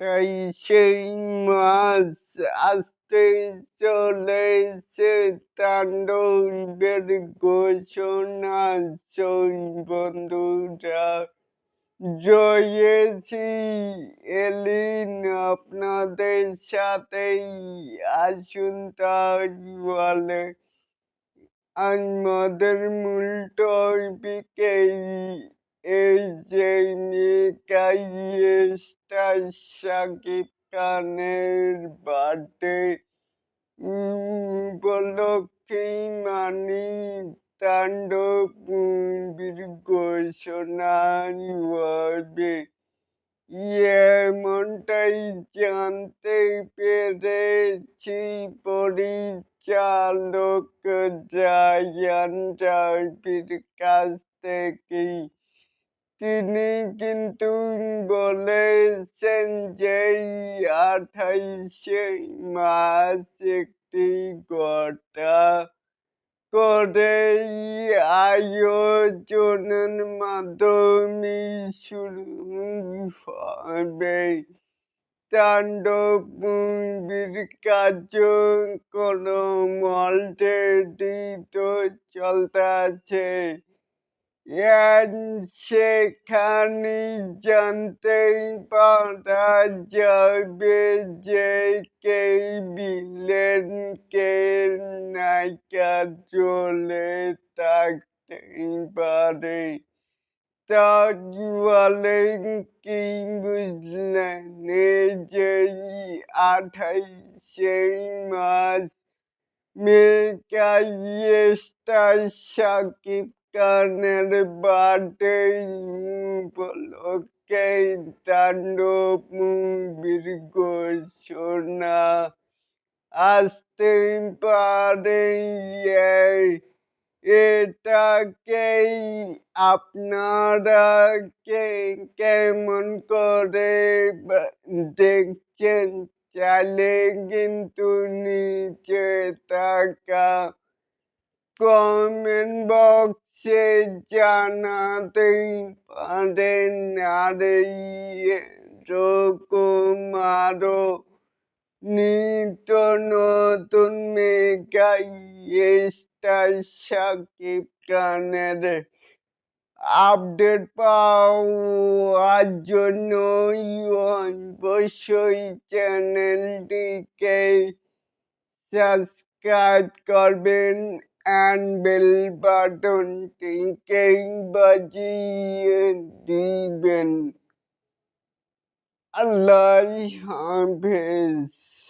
28শে মাস আসতে চলেছে তাণ্ডবের ঘোষণা। বন্ধুরা, জয়েছি এলিন আপনাদের সাথেই। আসুন তাহলে আমাদের মূল টপিকে, এই যে স্টার শাকিব খানের বার্থডে উপলক্ষে মানি তাণ্ডব মুভির ঘোষণা হবে, এমনটাই জানতে পেরেছি পরিচালক জায়ান রাভির কাছ থেকে। তিনি কিন্তু বলেছেন যে 28শে মাস একটি ঘটা করে আয়োজনের মাধ্যমে শুরু হবে তাণ্ডব মুভির কার্যক্রম। অলরেডি তো চলতেছে, সেখানে জানতে পারা যাবে যে কে ভিলেন, কে নায়িকা রোলে থাকতে পারে। তাহলে কি বুঝলেন? এই যে 28শে মাস মেগা স্টার শাকিব খানের বার্থডে উপলক্ষে তাণ্ডব মুভির ঘোষণা আসতে পারে। এটাকেই আপনারা কেমন করে দেখছেন? চাইলে কিন্তু নিচে থাকা কমেন্ট বক্সে জানাতে পারেন। আর এরকম আরো নিত্য নতুন মেগা স্টার শাকিব খানের আপডেট পাওয়ার জন্য অবশ্যই চ্যানেলটিকে সাবস্ক্রাইব করবেন and বেল বাটনটিকে বাজিয়ে দিবেন। আল্লাহ হাফেজ।